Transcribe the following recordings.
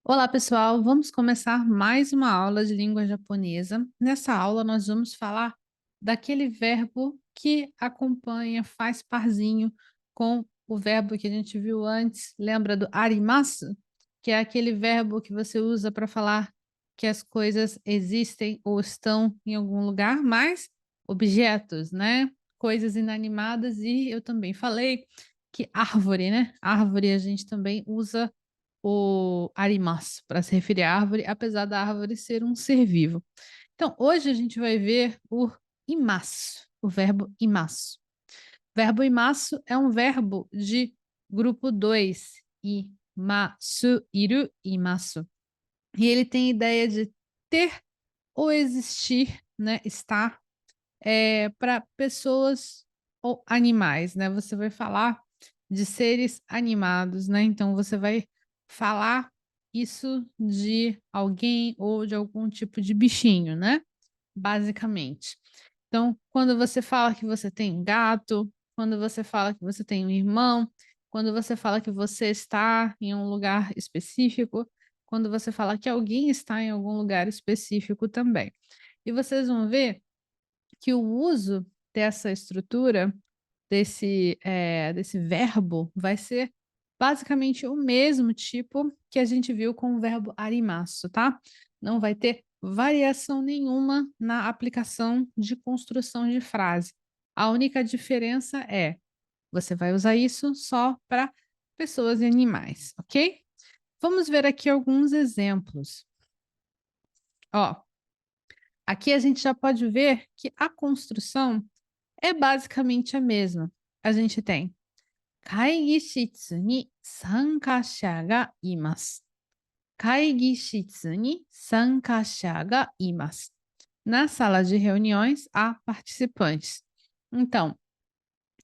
Olá, pessoal. Vamos começar mais uma aula de língua japonesa. Nessa aula, nós vamos falar daquele verbo que acompanha, faz parzinho com o verbo que a gente viu antes. Lembra do arimasu? Que é aquele verbo que você usa para falar que as coisas existem ou estão em algum lugar, mas objetos, né? Coisas inanimadas. E eu também falei que árvore, né? Árvore a gente também usa o arimasu, para se referir à árvore, apesar da árvore ser um ser vivo. Então, hoje a gente vai ver o imasu, o verbo imasu. O verbo imasu é um verbo de grupo 2, imasu, iru, imasu. E ele tem a ideia de ter ou existir, né, estar, para pessoas ou animais, né? Você vai falar de seres animados, né? Então você vai falar isso de alguém ou de algum tipo de bichinho, né? Basicamente. Então, quando você fala que você tem um gato, quando você fala que você tem um irmão, quando você fala que você está em um lugar específico, quando você fala que alguém está em algum lugar específico também. E vocês vão ver que o uso dessa estrutura, desse verbo, vai ser basicamente o mesmo tipo que a gente viu com o verbo arimasu, tá? Não vai ter variação nenhuma na aplicação de construção de frase. A única diferença é, você vai usar isso só para pessoas e animais, ok? Vamos ver aqui alguns exemplos. Ó, aqui a gente já pode ver que a construção é basicamente a mesma. A gente tem 会議室に参加者がいます。会議室に参加者がいます。Na sala de reuniões há participantes. Então,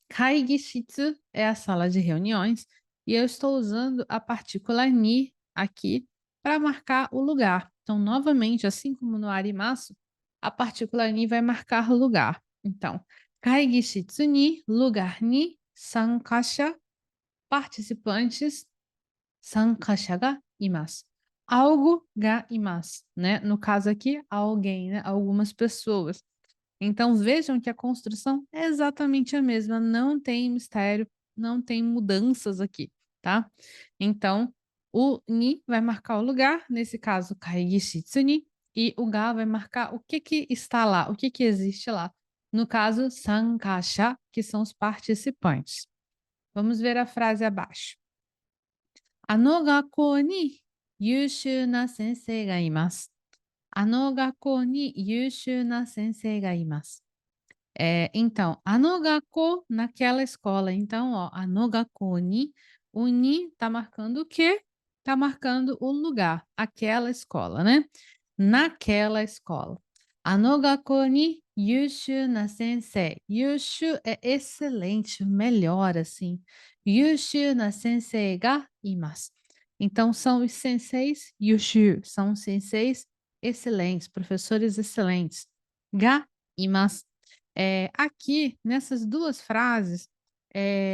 会議室 é a sala de reuniões e eu estou usando a partícula ni aqui para marcar o lugar. Então, novamente, assim como no arimasu, a partícula ni vai marcar o lugar. Então, 会議室に lugar ni, sankasha, participantes, sankasha ga imasu. Algo ga imasu, né? No caso aqui, alguém, né? Algumas pessoas. Então vejam que a construção é exatamente a mesma, não tem mistério, não tem mudanças aqui, tá? Então, o ni vai marcar o lugar, nesse caso, kaigishitsu ni, e o ga vai marcar o que que está lá, o que que existe lá. No caso, sankasha, que são os participantes. Vamos ver a frase abaixo. あの学校に優秀な先生がいます。あの学校に優秀な先生がいます。Então, anogako naquela escola. Então, ó, anogako ni, o ni tá marcando o quê? Tá marcando o lugar, aquela escola, né? Naquela escola. Anogako ni yushu na sensei. Yushu é excelente, melhor assim. Yushu na sensei ga imasu. Então, são os senseis yushu, são os senseis excelentes, professores excelentes. Ga imasu. Aqui, nessas duas frases,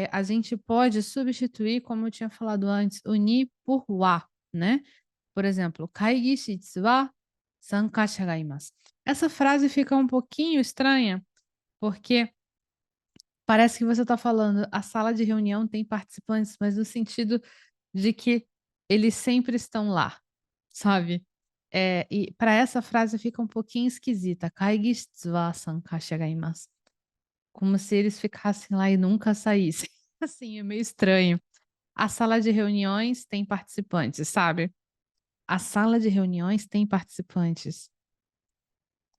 a gente pode substituir, como eu tinha falado antes, o ni por wa, né? Por exemplo, kaigishitsu wa sankasha ga imasu. Essa frase fica um pouquinho estranha, porque parece que você está falando a sala de reunião tem participantes, mas no sentido de que eles sempre estão lá, sabe? E para essa frase fica um pouquinho esquisita. Kaigishitsu wa sankasha ga imasu. Como se eles ficassem lá e nunca saíssem. Assim, é meio estranho. A sala de reuniões tem participantes, sabe? A sala de reuniões tem participantes.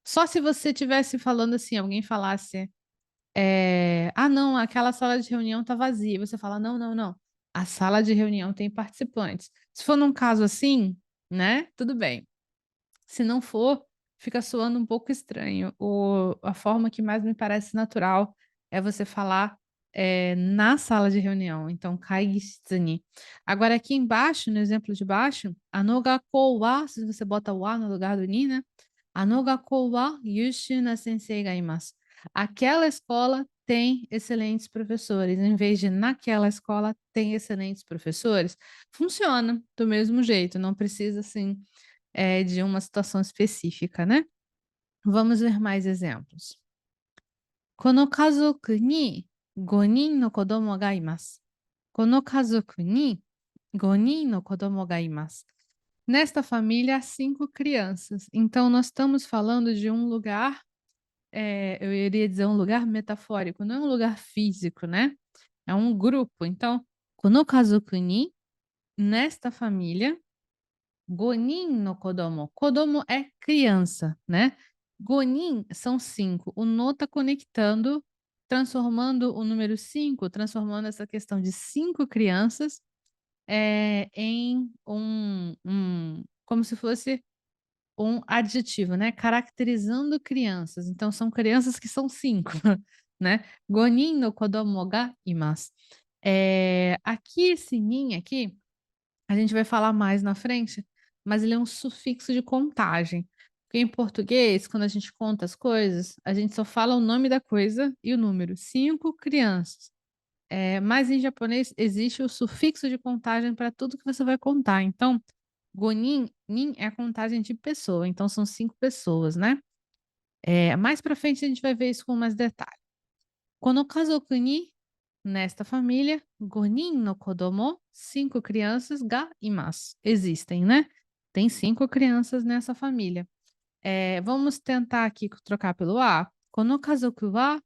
Só se você estivesse falando assim, alguém falasse, ah, não, aquela sala de reunião tá vazia. E você fala, não, não, não. A sala de reunião tem participantes. Se for num caso assim, né? Tudo bem. Se não for, fica soando um pouco estranho. A forma que mais me parece natural é você falar na sala de reunião. Então, kaigishitsu ni. Agora, aqui embaixo, no exemplo de baixo, anogako wa, se você bota o wa no lugar do ni, né? Anogako wa yushu na sensei ga imasu. Aquela escola tem excelentes professores, em vez de naquela escola tem excelentes professores, funciona do mesmo jeito, não precisa, assim, de uma situação específica, né. Vamos ver mais exemplos. この家族に5人の子供がいます。この家族に5人の子供がいます。Nesta família há 5 crianças. Então nós estamos falando de um lugar, eu iria dizer um lugar metafórico, não é um lugar físico, né, é um grupo. Então, この家族に, nesta família, Gonin no Kodomo. Kodomo é criança, né? Gonin são 5. O no tá conectando, transformando o número 5, transformando essa questão de 5 crianças, em como se fosse um adjetivo, né, caracterizando crianças. Então são crianças que são 5, né. Gonin no kodomo ga imasu. Aqui esse nin aqui a gente vai falar mais na frente, mas ele é um sufixo de contagem. Porque em português, quando a gente conta as coisas, a gente só fala o nome da coisa e o número. 5 crianças. Mas em japonês existe o sufixo de contagem para tudo que você vai contar. Então, gonin, nin é a contagem de pessoa, então são 5 pessoas, né? Mais para frente a gente vai ver isso com mais detalhe. Kono kazoku ni, nesta família, gonin no kodomo, 5 crianças ga imasu. Existem, né? Tem 5 crianças nessa família. Vamos tentar aqui trocar pelo a. Kono kazoku wa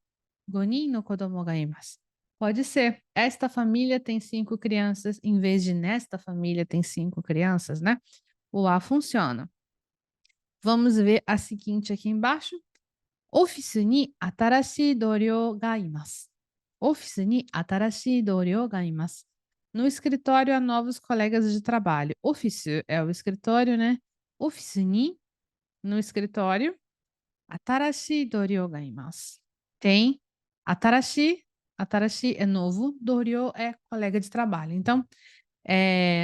gonin no kodomo ga imasu. Pode ser. Esta família tem 5 crianças, em vez de nesta família tem 5 crianças, né? O a funciona. Vamos ver a seguinte aqui embaixo. Office ni atarashii doryou ga imasu. Office ni atarashii doryou ga imasu. No escritório há novos colegas de trabalho. Office é o escritório, né? Office ni, no escritório, atarashii doryou ga imasu. Tem atarashi, atarashi é novo, doryou é colega de trabalho. Então,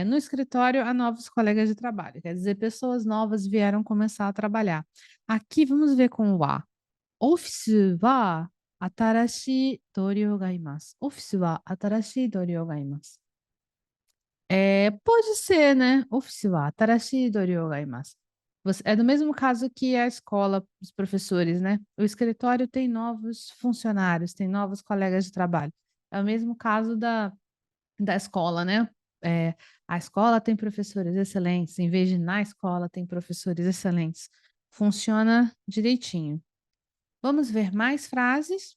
no escritório há novos colegas de trabalho, quer dizer, pessoas novas vieram começar a trabalhar. Aqui vamos ver com o a. Office wa atarashii doryou ga imasu. Office wa atarashii doryou ga imasu. Pode ser, né? Office wa atarashii doryou ga imasu. É do mesmo caso que a escola, os professores, né? O escritório tem novos funcionários, tem novos colegas de trabalho. É o mesmo caso da escola, né? A escola tem professores excelentes, em vez de na escola tem professores excelentes. Funciona direitinho. Vamos ver mais frases.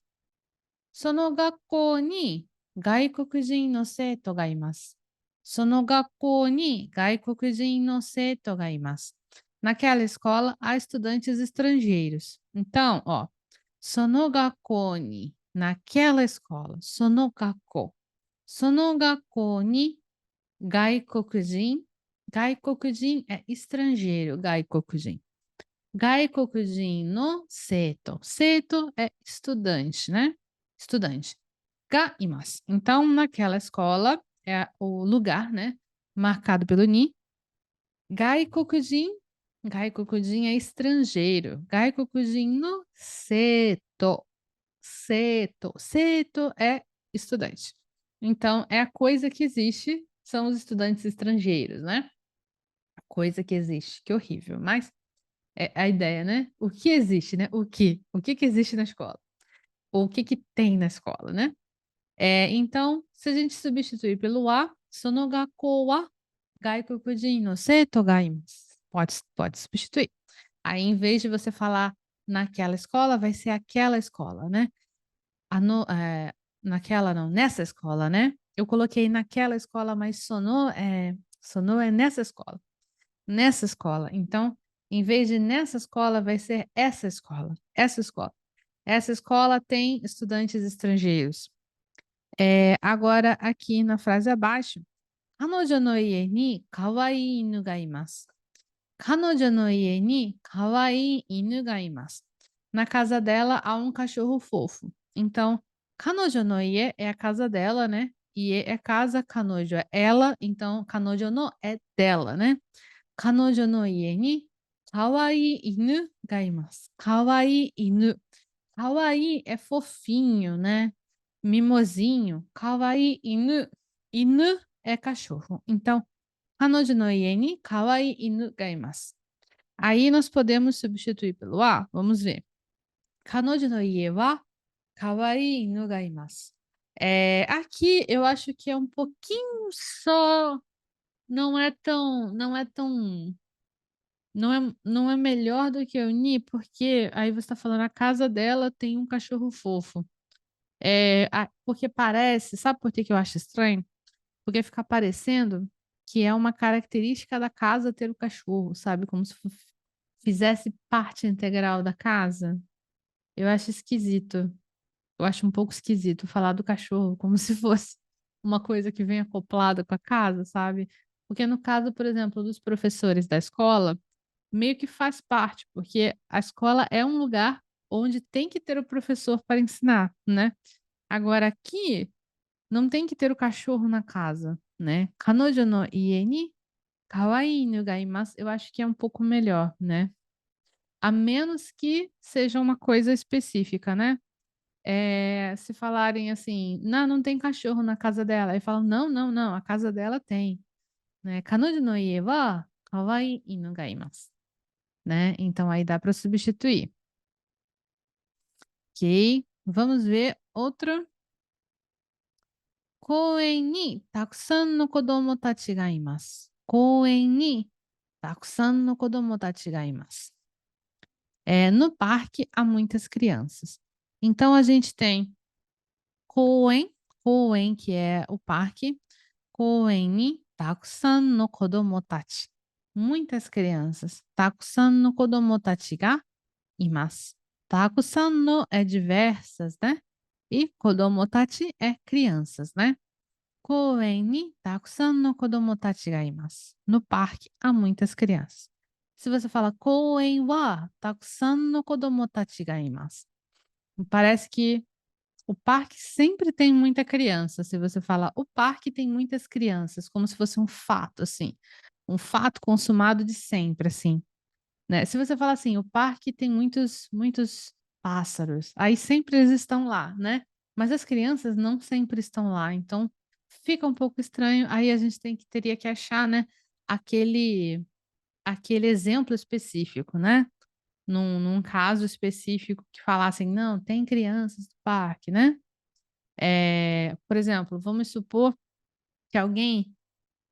その学校に外国人の生徒がいます。その学校に外国人の生徒がいます。Naquela escola há estudantes estrangeiros. Então, ó, その学校に naquela escola, その学校。その学校に外国人、外国人é estrangeiro, 外国人。外国人の生徒。生徒é estudante, né? Estudante. Ga imasu. Então, naquela escola, é o lugar, né? Marcado pelo ni. Gaikokujin. Gaikokujin é estrangeiro. Gaikokujin no seto. Seto. Seto é estudante. Então, é a coisa que existe, são os estudantes estrangeiros, né? A coisa que existe. Que horrível. Mas é a ideia, né? O que existe, né? O que? O que que existe na escola? Ou o que que tem na escola, né? Então, se a gente substituir pelo a, sonogako wa gaikokujin no seito ga imasu. Pode substituir. Aí, em vez de você falar naquela escola, vai ser aquela escola, né? Naquela não, nessa escola, né? Eu coloquei naquela escola, mas sono é nessa escola. Nessa escola. Então, em vez de nessa escola, vai ser essa escola. Essa escola. Essa escola tem estudantes estrangeiros. Agora, aqui na frase abaixo, 彼女の家に可愛い犬がいます。彼女の家に可愛い犬がいます。Na casa dela há um cachorro fofo. Então, 彼女の家 é a casa dela, né? Ie é casa, 彼女 é ela, então 彼女の é dela, né? 彼女の家に可愛い犬がいます。可愛い犬。Kawaii é fofinho, né? Mimosinho. Kawaii inu. Inu é cachorro. Então, kanojo no ie ni kawaii inu ga imasu. Aí nós podemos substituir pelo a. Vamos ver. Kanojo no ie wa kawaii inu ga imasu. Aqui eu acho que é um pouquinho só. Não é melhor do que a Uni, porque aí você está falando a casa dela tem um cachorro fofo. Porque parece, sabe por que que eu acho estranho? Porque fica parecendo que é uma característica da casa ter o cachorro, sabe? Como se fizesse parte integral da casa. Eu acho esquisito. Eu acho um pouco esquisito falar do cachorro como se fosse uma coisa que vem acoplada com a casa, sabe? Porque no caso, por exemplo, dos professores da escola, meio que faz parte, porque a escola é um lugar onde tem que ter o professor para ensinar, né? Agora aqui não tem que ter o cachorro na casa, né? Kanojo no ie ni kawaii inu ga imasu, eu acho que é um pouco melhor, né? A menos que seja uma coisa específica, né? Se falarem assim, não tem cachorro na casa dela, aí falam, não, não, não, a casa dela tem, né? Kanojo no ie wa kawaii inu ga imasu, né? Então aí dá para substituir. Ok, vamos ver outro. 公園にたくさんの子供たちがいます。公園にたくさんの子供たちがいます。No parque há muitas crianças. Então a gente tem Koen, que é o parque. Koen ni takusan no kodomotachi. Muitas crianças. Takusan no kodomotachi ga imasu. Takusan no é diversas, né? E kodomotachi é crianças, né? Koen ni takusan no kodomotachi ga imasu. No parque há muitas crianças. Se você fala koen wa takusan no kodomotachi ga imasu. Parece que o parque sempre tem muita criança. Se você fala o parque tem muitas crianças, como se fosse um fato assim, um fato consumado de sempre assim, né? Se você fala assim, o parque tem muitos pássaros, aí sempre eles estão lá, né? Mas as crianças não sempre estão lá, então fica um pouco estranho. Aí a gente teria que achar, né, aquele exemplo específico, né? Num caso específico que falassem, não, tem crianças no parque, né? Por exemplo, vamos supor que alguém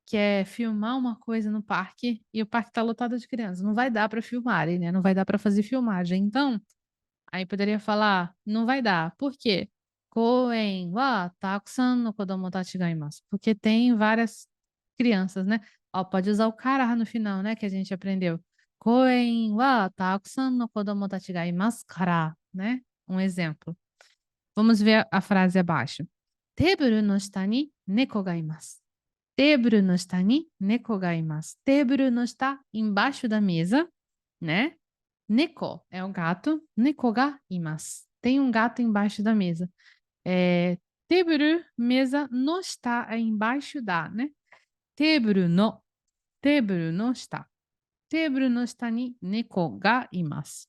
quer filmar uma coisa no parque e o parque está lotado de crianças. Não vai dar para filmarem, né? Não vai dar para fazer filmagem. Então, aí poderia falar, não vai dar. Por quê? Koen wa takusan no kodomo tachi ga imasu. Porque tem várias crianças, né? Ó, pode usar o kara no final, né? Que a gente aprendeu. Koen wa takusan no kodomo tachi ga imasu kara, né? Um exemplo. Vamos ver a frase abaixo. Teburu no shita ni neko ga imasu. Teburu no shita ni neko ga imasu. Teburu no shita, embaixo da mesa, né? Neko é o gato. Neko ga imasu. Tem um gato embaixo da mesa. Teburu, mesa, no shita é embaixo da, né? Teburu no. Teburu no shita. Teburu no shita ni neko ga imasu.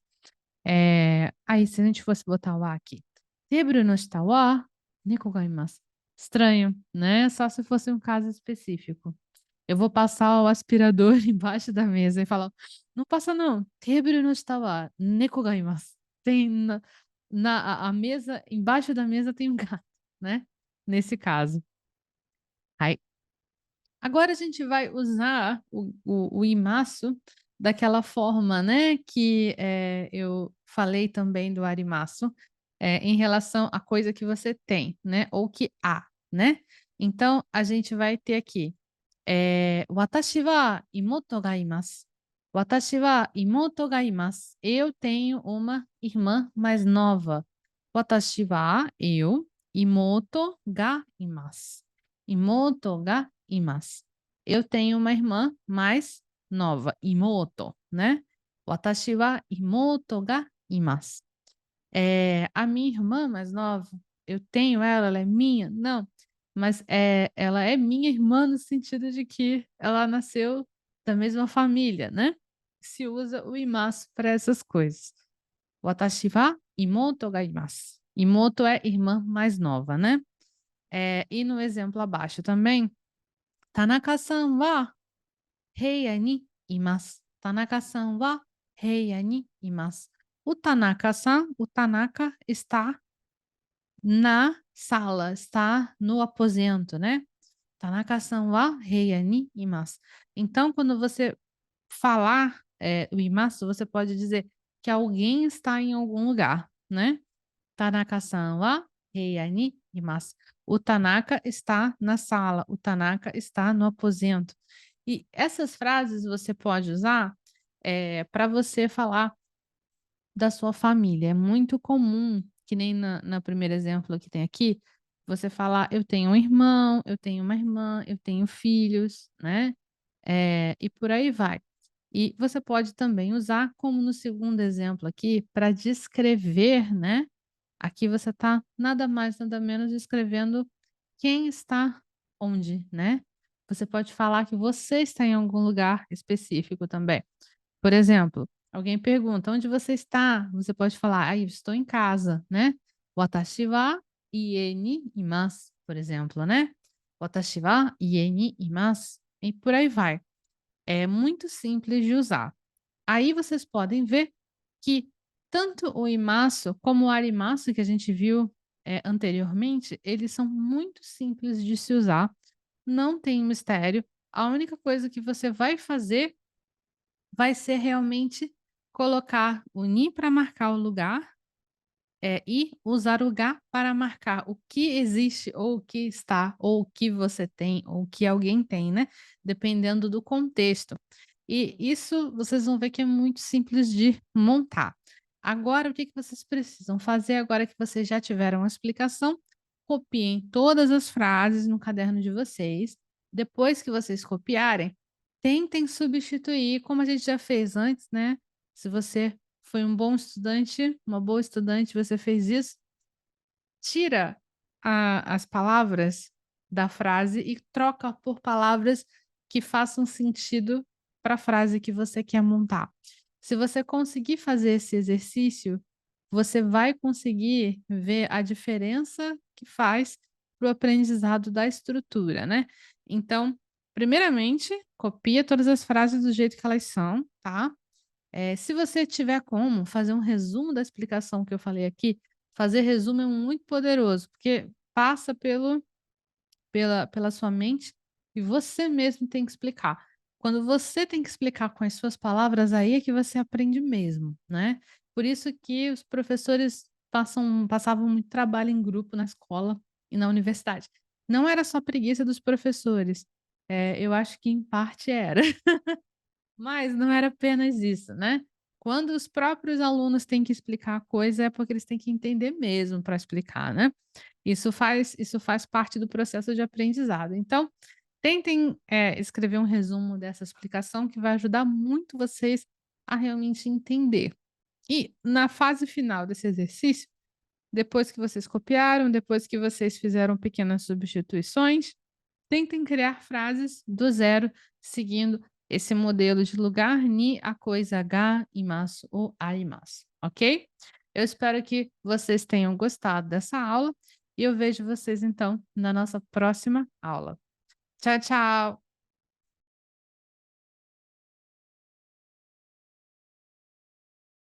Aí, se a gente fosse botar o A aqui. Teburu no shita wa neko ga imasu. Estranho, né? Só se fosse um caso específico. Eu vou passar o aspirador embaixo da mesa e falar: não passa não. Teburu no shita wa neko ga imasu. Tem a mesa, embaixo da mesa tem um gato, né? Nesse caso. Aí, agora a gente vai usar o imasu daquela forma, né? Que eu falei também do arimasu, em relação à coisa que você tem, né? Ou que há, né? Então, a gente vai ter aqui. Watashi wa imoto ga imasu. Watashi wa imoto ga imasu. Eu tenho uma irmã mais nova. Watashi wa, eu, imoto ga imasu. Imoto ga imasu. Eu tenho uma irmã mais nova. Imoto, né? Watashi wa imoto ga imasu. A minha irmã mais nova, eu tenho ela, ela é minha? Não, mas ela é minha irmã no sentido de que ela nasceu da mesma família, né? Se usa o imasu para essas coisas. Watashi wa imoto ga imasu. Imoto é irmã mais nova, né? E no exemplo abaixo também, Tanaka-san wa heiya ni imasu. Tanaka-san wa heiya ni imasu. O Tanaka-san, o Tanaka está na sala, está no aposento, né? Tanaka-san wa heiya ni imasu. Então, quando você falar, o imasu, você pode dizer que alguém está em algum lugar, né? Tanaka-san wa heiya ni imasu. O Tanaka está na sala, o Tanaka está no aposento. E essas frases você pode usar para você falar da sua família. É muito comum, que nem na primeiro exemplo que tem aqui, você falar: "Eu tenho um irmão, eu tenho uma irmã, eu tenho filhos", né, e por aí vai. E você pode também usar, como no segundo exemplo aqui, para descrever, né, aqui você está nada mais, nada menos descrevendo quem está onde, né. Você pode falar que você está em algum lugar específico também. Por exemplo, alguém pergunta: "Onde você está?" Você pode falar: "Ah, eu estou em casa", né. "Watashi wa ie ni imasu", por exemplo, né. "Watashi wa ie ni imasu", e por aí vai. É muito simples de usar. Aí vocês podem ver que tanto o imasu como o arimasu que a gente viu, anteriormente, eles são muito simples de se usar, não tem mistério. A única coisa que você vai fazer vai ser realmente colocar o ni para marcar o lugar, e usar o ga para marcar o que existe, ou o que está, ou o que você tem, ou o que alguém tem, né, dependendo do contexto. E isso vocês vão ver que é muito simples de montar. Agora o que que vocês precisam fazer agora que vocês já tiveram a explicação? Copiem todas as frases no caderno de vocês. Depois que vocês copiarem, tentem substituir, como a gente já fez antes, né. Se você foi um bom estudante, uma boa estudante, você fez isso, tira as palavras da frase e troca por palavras que façam sentido para a frase que você quer montar. Se você conseguir fazer esse exercício, você vai conseguir ver a diferença que faz para o aprendizado da estrutura, né. Então, primeiramente, copia todas as frases do jeito que elas são, tá. Se você tiver como fazer um resumo da explicação que eu falei aqui, fazer resumo é muito poderoso, porque passa pela sua mente e você mesmo tem que explicar. Quando você tem que explicar com as suas palavras, aí é que você aprende mesmo, né. Por isso que os professores passavam muito trabalho em grupo na escola e na universidade. Não era só preguiça dos professores, eu acho que em parte era. Mas não era apenas isso, né. Quando os próprios alunos têm que explicar a coisa, é porque eles têm que entender mesmo para explicar, né. Isso faz parte do processo de aprendizado. Então, tentem, escrever um resumo dessa explicação que vai ajudar muito vocês a realmente entender. E na fase final desse exercício, depois que vocês copiaram, depois que vocês fizeram pequenas substituições, tentem criar frases do zero, seguindo esse modelo de lugar ni a coisa ga imasu ou arimasu, ok? Eu espero que vocês tenham gostado dessa aula e eu vejo vocês então na nossa próxima aula. Tchau, tchau!